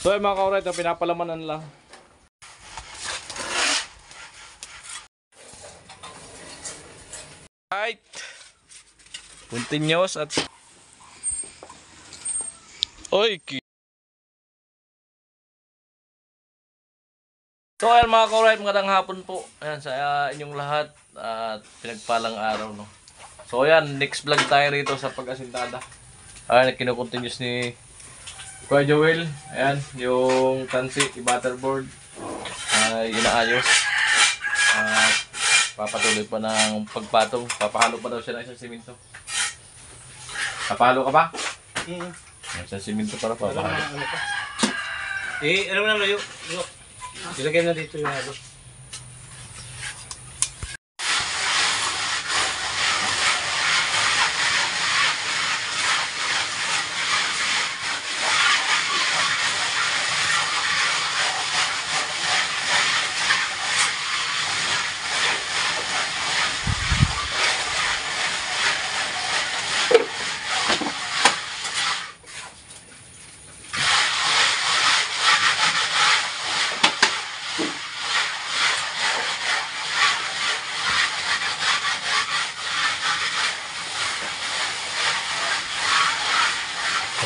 So yung mga kauray, ito pinapalamanan lang. Right. Continuous at oy. So ayan mga kauray, magandang hapon po. Ayan sa inyong lahat at pinagpalang araw, no. So ayan, next vlog tayo rito sa pag-asintada. Ayan, kinukontinuous ni Kuya Joel. Ayan, yung tansi, i-butterboard ay inaayos. At papatuloy pa ng pagpatong. Papahalo pa daw siya ng isang simento. Papahalo ka ba? Isang simento para papahalo. Alam mo na, layo. Ilagay na dito yung halo.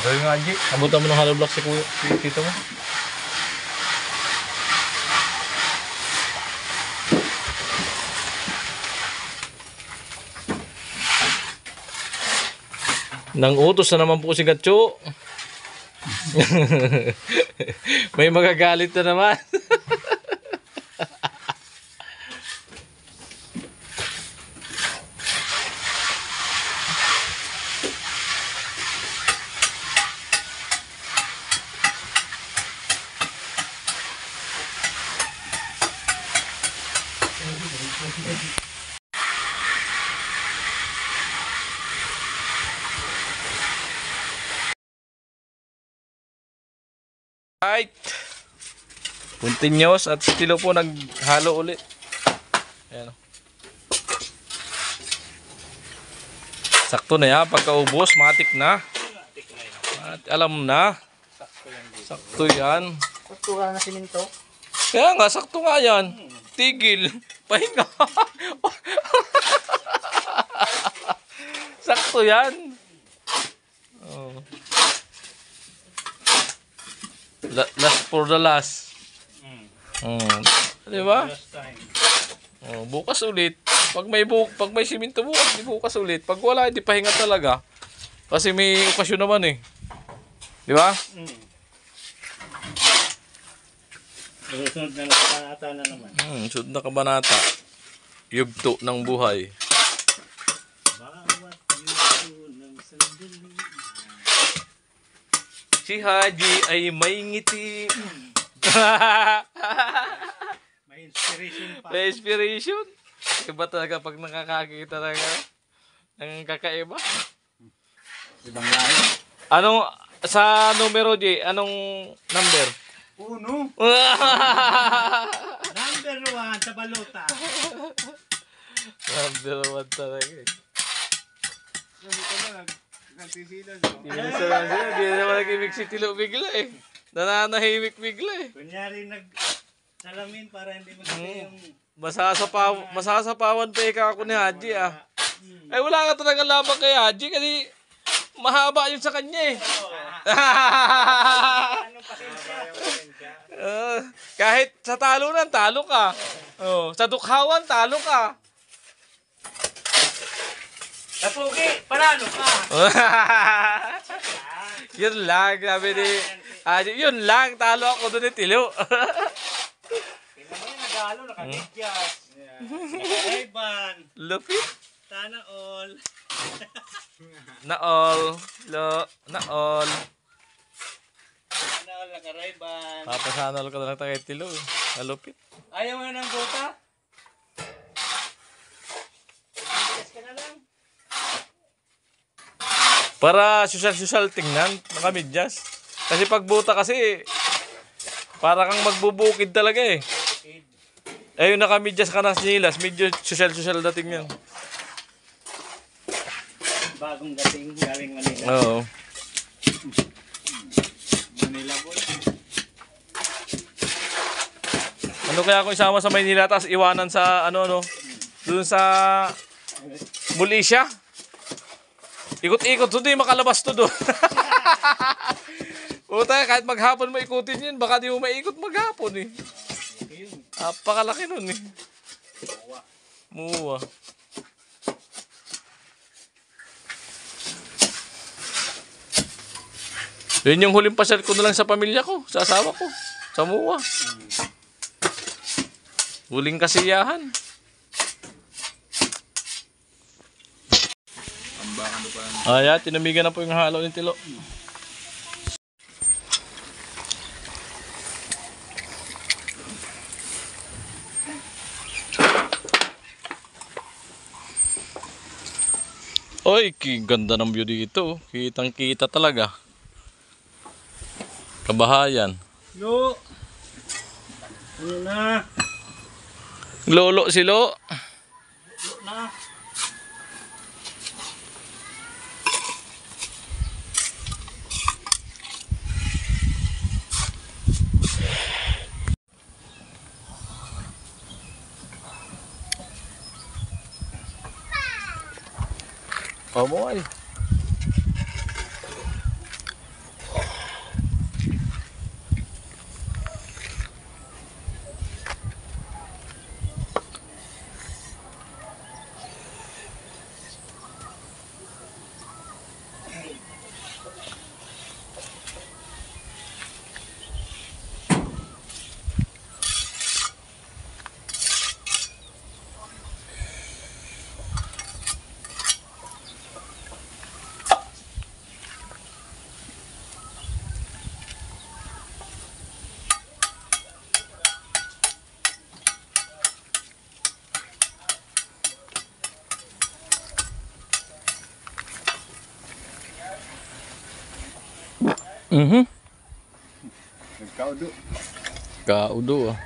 Sabi nga, G, abutan mo ng hollow block si tito mo. Nang utos na naman po si Gatcho. May magagalit na naman. Right. Continuous at stilo po naghalo ulit. Ayan. Sakto na yan. Pagkaubos, matik na. At alam na. Sakto yan. Sakto ka na siminto. Kaya nga, sakto nga yan. Tigil. Pahinga. Sakto yan. Oh. Last for the last. Di ba? Oh, bukas ulit. Pag may siminto bukas, di bukas ulit. Pag wala, hindi pahinga talaga. Kasi may okasyon naman eh. Di ba? Sunod na kabanata na naman. Sunod na kabanata. Yugto ng buhay. Bawat yugto ng sandali. Si Haji ay may ngiti. May inspiration pa. May inspiration. Iba talaga pag nakakakita talaga ng kakaiba. Ibang lahi. Anong, sa numero J, anong number? Uno. Number 1 sa balota. Number 1 talaga eh. Dito na nagsisilan. Hindi na naman nag-ibig si Tilo bigla eh. Nananahimik bigla eh. Kunyari nagsalamin para hindi magsabi yung... Masasapawan pa ikaw ako ni Haji ah. Ay wala ka talaga laban kay Haji kasi mahaba yun sa kanya eh. Anong pasensya? Kahit sa talunan, talo ka. Oh, sa dukhawan, talo ka. Sa pugi, panalo ka. Yun lang, sabi ni Haji. Yun lang, talo ako doon ni Tilo. Tingnan mo yung nagalo, nakamidyas. Ray-Ban. Lupit. Sana all. Na-all. Na-all. Sana all, naka-Ray-Ban. Papasanal ka na lang kay Tilo. Nalupit. Ayaw mo na ng buta? Yes ka na lang. Para social tingnan, nakamidyas. Kasi pag buta kasi, para kang magbubukid talaga eh. Ayun, nakamidyas ka na sinilas, medyo social dating yan. Bagong dating galing Manila. Oo. Manila boy. Ano kaya kung isama sa Maynila tapos iwanan sa ano, doon sa Mulisya? Ikot-ikot, hindi makalabas to doon. Puta, kahit maghapon mo ikutin yun, baka di mo maikot maghapon eh. Napakalaki nun eh. Muwa. Yun yung huling pasyal ko na lang sa pamilya ko, sa asawa ko, sa Muwa. Huling kasiyahan. Ayan, tinamigan na po yung halo ni Tilo. Oy, ganda ng view dito. Kitang-kita talaga. Kabahayan. Lo! Ano na? Lolo silo. Lo na. Mo ay. Nagkaudo. Kaudo ah.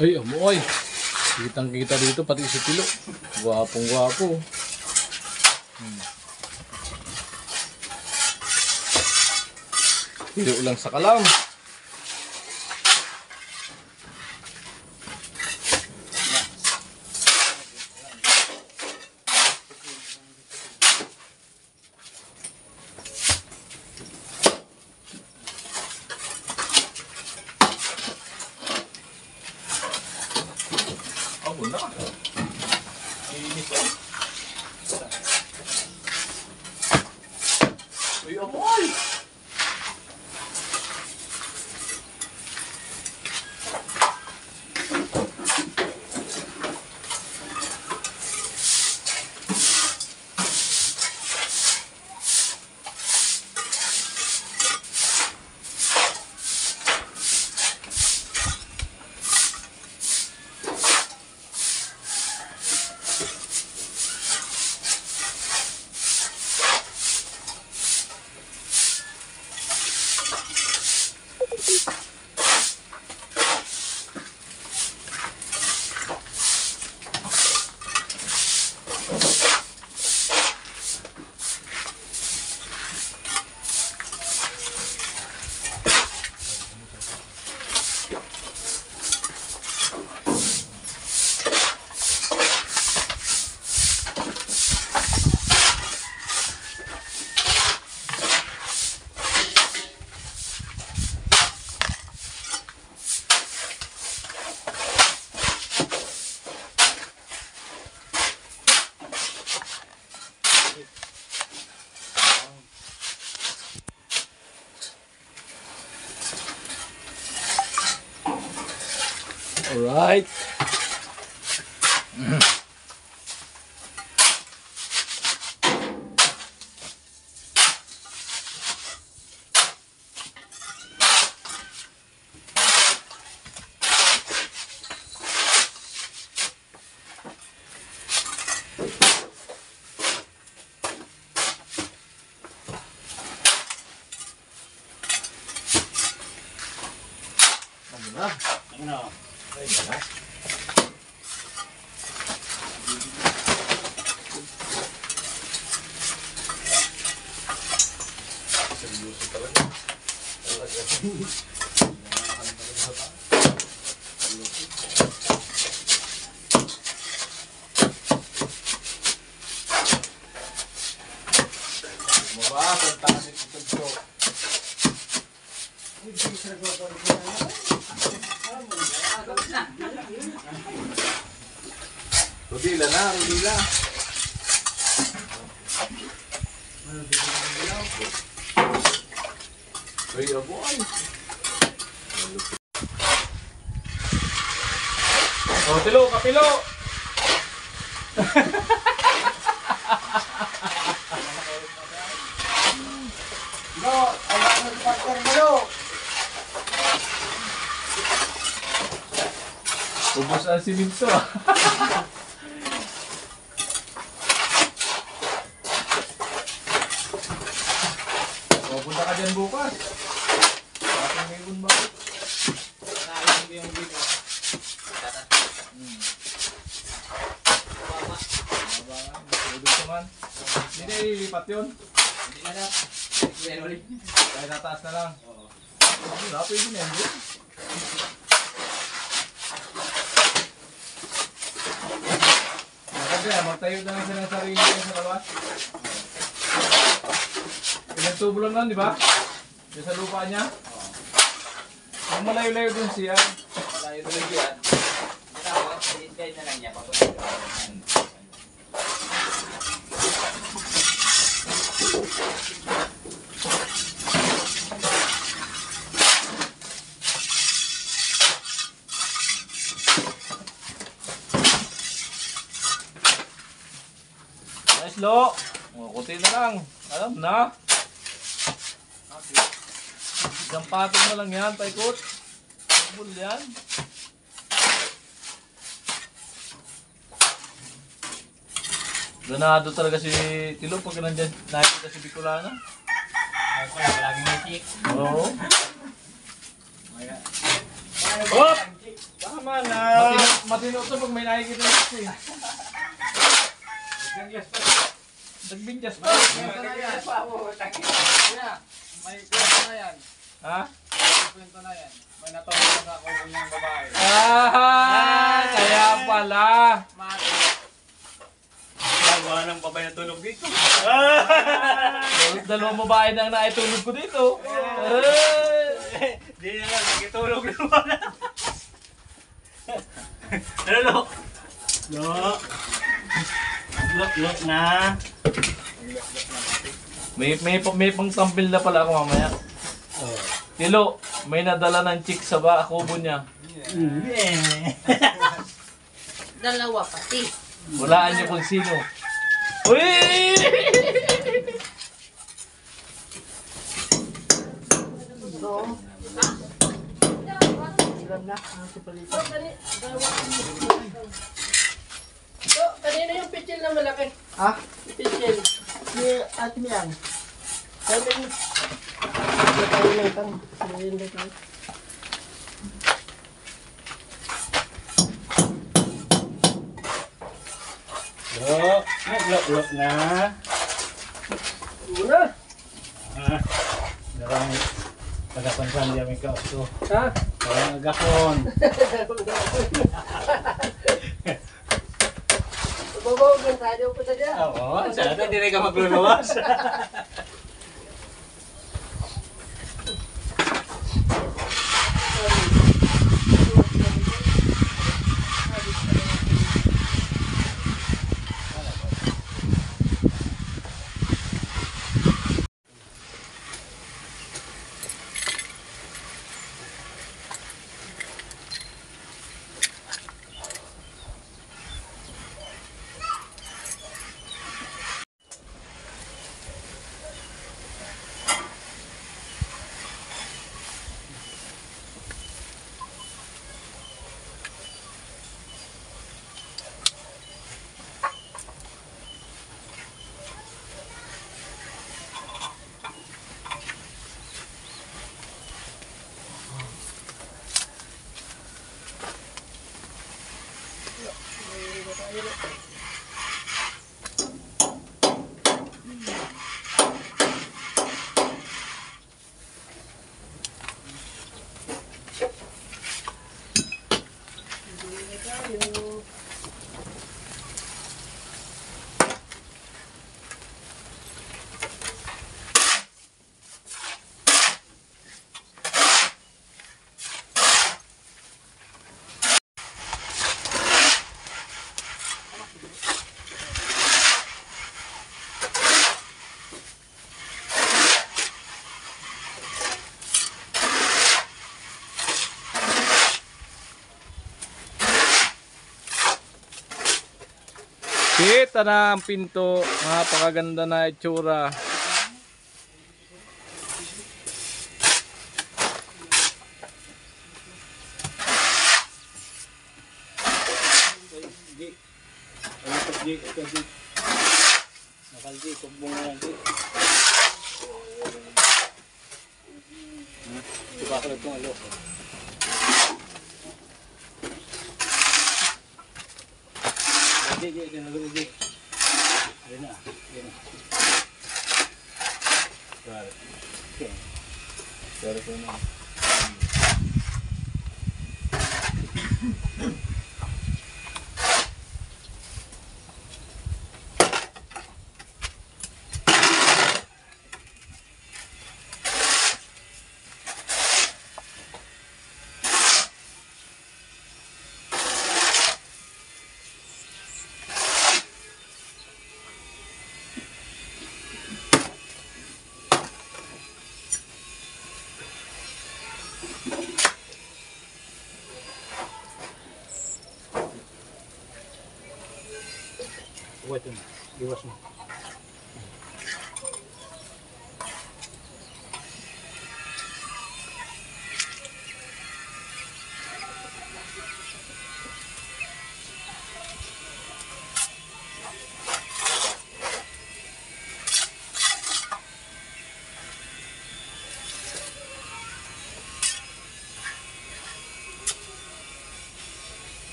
Ay, amoy. Kitang kita dito, pati si Tilo. Gwapong gwapo. Tilo lang sa kalam. Ako na. Inis ko. Uy, amoy! Alright. Ano? Seryoso talaga. Mabasa ang tasit ito. Rodila na, Rodila. Ay, aboy. Oh, Tilo, kapilo. No, ay nagpapakar mo no. Ubus ang siminto. Pupunta ka dyan bukas. Bakit may ibon ba? Nakain ko yung video. Hindi, ilipat yun. Hindi na na. Kaya tataas na lang. Wala, pwede na yun. Kaya magtayo na lang sila ng sarili niya sa labas. Pinagtubo lang nun, di ba? Yung sa lupa niya. Ang malayo-layo dun siya. Malayo talaga yan. Tapos, i-guide na lang niya papunta. Nice, Lo. Kunti na lang. Alam na. Isang patong na lang yan, paikot. Bul yan. Ganado talaga si Tilo pag nandyan nakikita si Bicolana. Laging may chick. Oo. Hop! Tama na. Matino to pag may nakikita nito eh. Nagbinyas pa. Kwento na yan. Kuya, may kwento na yan. Ha? May kwento na yan. May natulog ako kung yung babae. Kaya pala. Mati. Wala nang babay na tulog dito. Dalawang babae na ang naitulog ko dito. Di na lang, nagitulog naman. Ano, Lok? Lok. Lok na. May pang sample na pala ako mamaya. Tilo, may nadala ng chick sa kubo niya. Dalawa pati. Walaan niyo kung sino. Uy! So, kanina yung pichil na malaki? Ha? Pichil. Si Ate Miang. Sabi niya. Tayo na itang. Sabihin na tayo. Lok. Lok na. Una. Darang tagapansan niya may kauso. Ha? Parang agakon. Babawagan tayo po sa dyan. Oo, sana hindi ka magluluwas. Kita na ang pinto. Napakaganda na itsura. Nakaldi, kumbong na lang. Bakit itong alo? Hindi, nalulog. Ayun na. Sorry po na.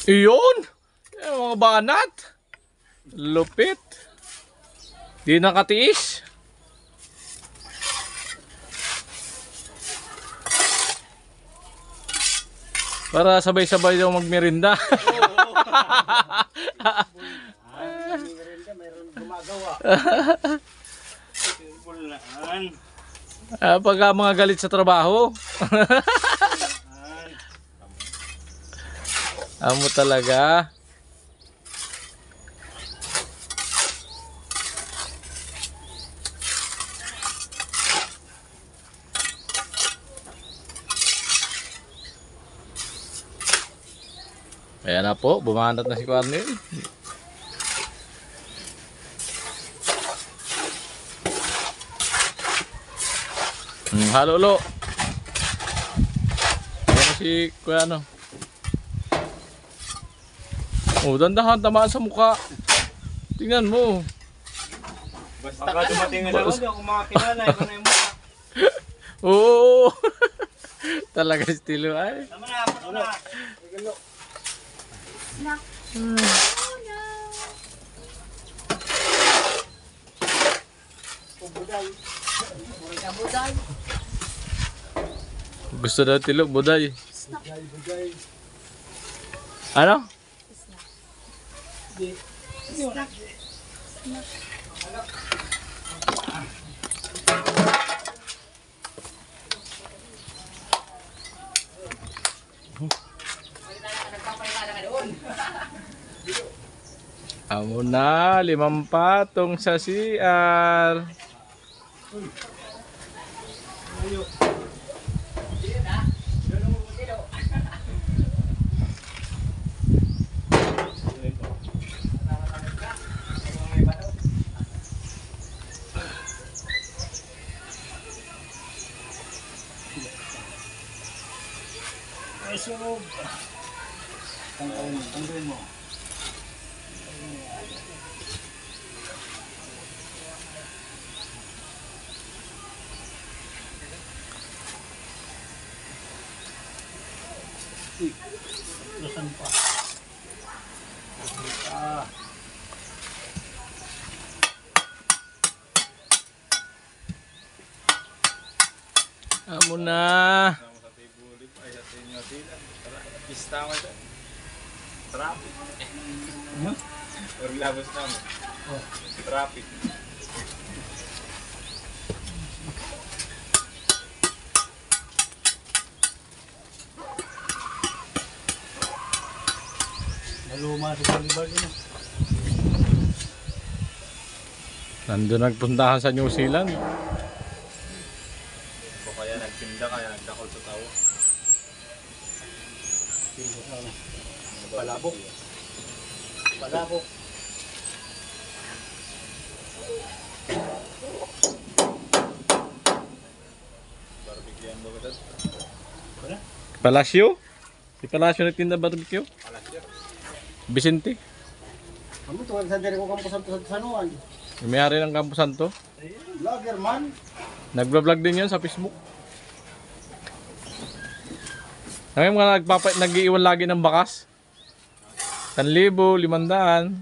Iyon! Yung mga banat. Lupit. Di nakatiis. Para sabay-sabay daw magmerinda. Mayroon gumagawa. Bulaan. Pagka mga galit sa trabaho. Amo talaga. Ayan na po, bumanat na si Cornel. Halo lo. Ayan si Kuya ano. Oh, dandahan tamaan sa mukha. Tingnan mo. Basta ka dumating na lang, hindi ako makakilala. Ikaw na yung mukha. Oo. Talaga estilo ay. Tama na, ako na. Gusto daw tilo, buday. Ano? Amo na, 5 patong sa CR. Ay, sunog. Tanggalin mo. Lusan pa. Amo na. Traffic. Orlabas naman. Traffic. Naluma sa Bolivar yun. Nandun nagpuntahan sa New Zealand. O kaya nagtinda, kaya nagdakol sa tawa. Palabok. Palabok. Barbecue ba ba? Wala? Palacio? Si Palacio nagtinda barbecue? Palasyo. Vicente? Ano to? Sa diri ko Campo Santo sa Sanuan. Yung may-ari ng Campo Santo. Vlogger man. Nagbablog din yan sa Facebook. Ngayon mga nag-iiwan lagi ng bakas. 1,000, 500.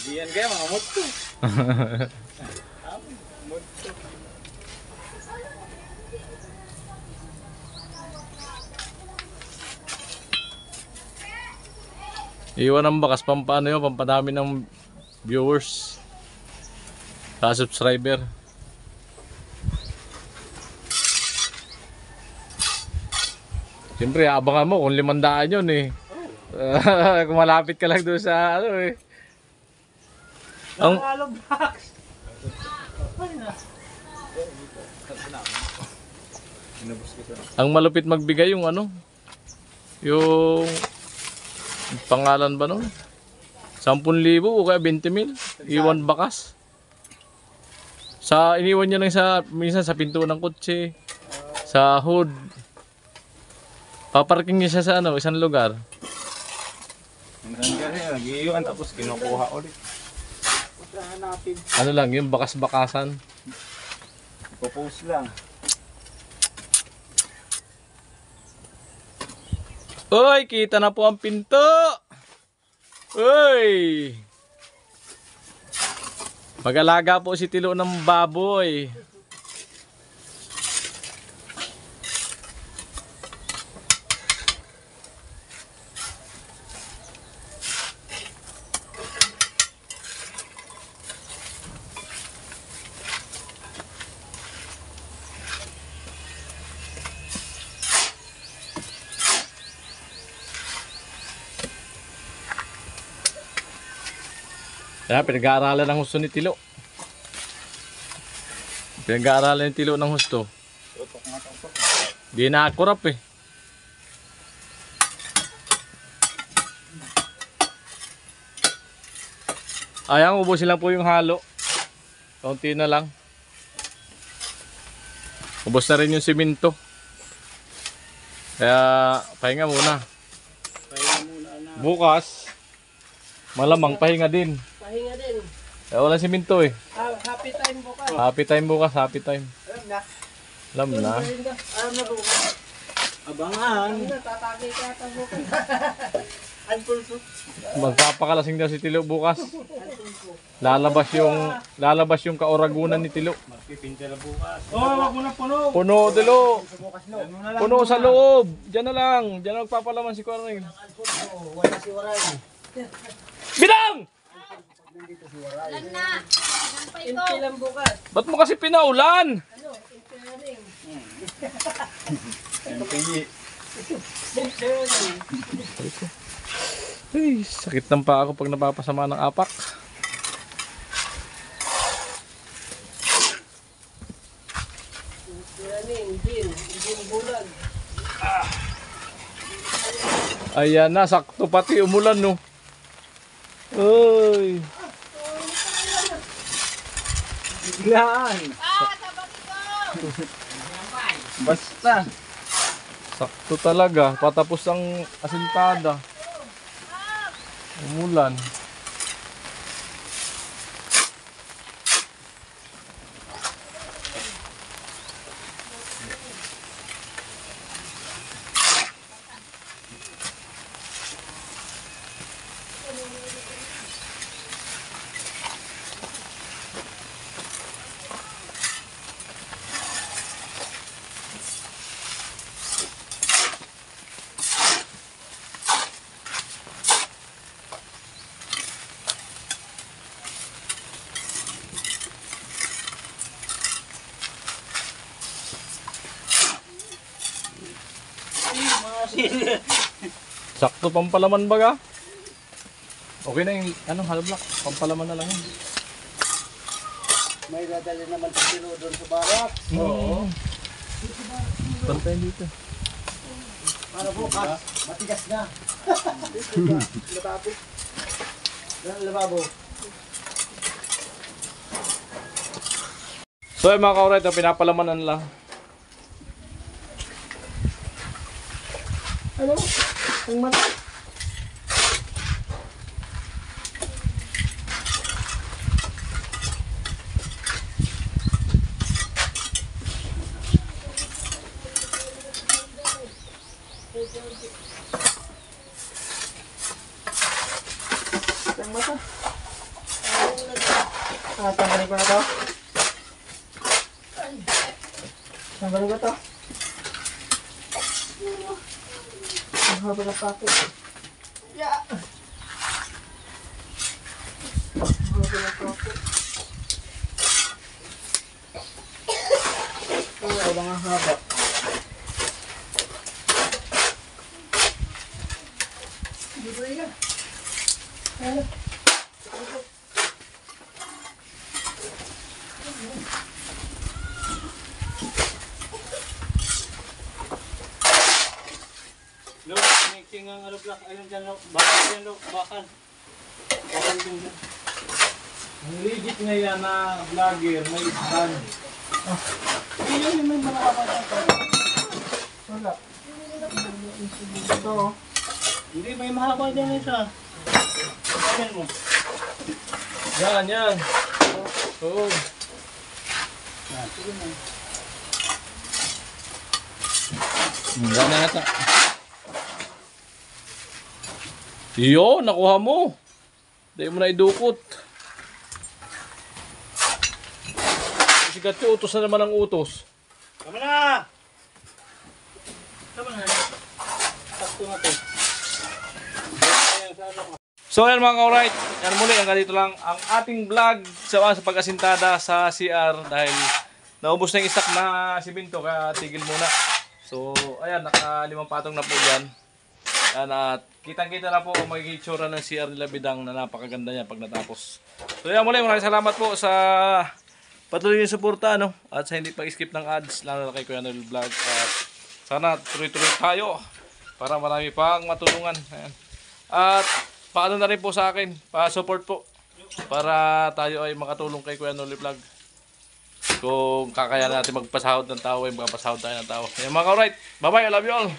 Diyan kaya mga motto. Iwan ng bakas pampaano yun, pampadami ng viewers sa subscriber. Siyempre, abangan mo kung 500 yun eh. Kung malapit ka lang doon sa ano eh. Ang, ang malupit magbigay yung ano, yung pangalan ba nun? 10,000 o kaya 20,000. Iwan bakas. Iniwan niya lang minsan sa pinto ng kotse. Sa hood. Paparking niya siya sa isang lugar. Minsan kasi nag-iiwan tapos kinukuha ulit. Hanapin. Ano lang, yung bakas-bakasan. Ipopost lang. Uy, kita na po ang pinto. Uy. Mag-alaga po si Tilo ng baboy. Kaya pinag-aaralan ng husto ni Tilo. Pinag-aaralan ni Tilo ng husto. Di nakakurap eh. Ayan, ubusin lang po yung halo. Kaunti na lang. Ubos na rin yung simento. Kaya pahinga muna. Bukas malamang pahinga din. Pahinga din. Eh, wala simento eh. Happy time bukas. Happy time bukas, happy time. Alam na. Alam na. Alam na bukas. Abangan. Alam na, tatagay ka ata bukas. Alpulso. Magpapakalasing daw si Tilo bukas. Lalabas yung kaoragunan ni Tilo. Magpipinta na bukas. Oh, wag mo na puno. Puno, Tilo. Bukas no. Ano na lang. Puno sa loob. Diyan na lang. Diyan na magpapalaman si Cornel. Alpulso. Wala si Waray. Bidang! Lan na. Yan pa ito. Impi lang bukas. Ba't mo kasi pinaulan? Ano? Impi na rin. MPG. Ay, sakit ng paa ako pag napapasama ng apak. Impi na rin. Gin bulag. Ayan na, sakto pati umulan no. Uy. Biglaan. Sabat ko. Basta. Sakto talaga. Patapos ang asintada. Umulan. Sakto pampalaman baga. Okay na yung halblak. Pampalaman na lang yun. May dadali naman si Tilo doon sa barak. Oo. Pantay dito. Para bukas. Matigas na. Lababo. Lababo. So yung mga kauray, ito pinapalamanan lang. Ano? Ang mata. Ang mata. Tanggalin ko na to. Tanggalin ko to. Ang haba na pako. Yeah. Ang haba na pako. Ang mga haba. Dito yan. Lo, making ang block. Ayun dyan, lo. Bakal dyan, lo. Bakal. Bakal dyan, lo. Ang legit na yan na vlogger, may stand. Hindi yun may mga kapatid. Wala. Ito. Hindi, may mahaba dyan isa. Ayan mo. Yan, yan. Oo. Yan na nata. Yo, nakuha mo. Hindi mo na idukot. Sigat yung utos na naman ang utos. Tama na! Tama na. Sakto na to. Ayan, sa ano ko. So yan mga ka-alright, yan muli, hanggang dito lang ang ating vlog sa pag-asintada sa CR dahil naubos na yung stock na simento kaya tigil muna. So ayan, naka 5 patong na po dyan. Yan, at kitang-kita na po ang magiging itsura ng CR nila Bidang na napakaganda niya pag natapos. So yan muli, maraming salamat po sa patuloy yung suporta at sa hindi pag-skip ng ads, lalo na kay Kuya Noel Vlog. At sana tuloy-tuloy tayo para marami pang matulungan. Ayan. At paano na rin po sa akin, pa-support po para tayo ay makatulong kay Kuya Noel Vlog. Kung kakayanan natin magpasahod ng tao, ay magpasahod tayo ng tao. Ayan mga ka-alright, bye-bye, I love you all.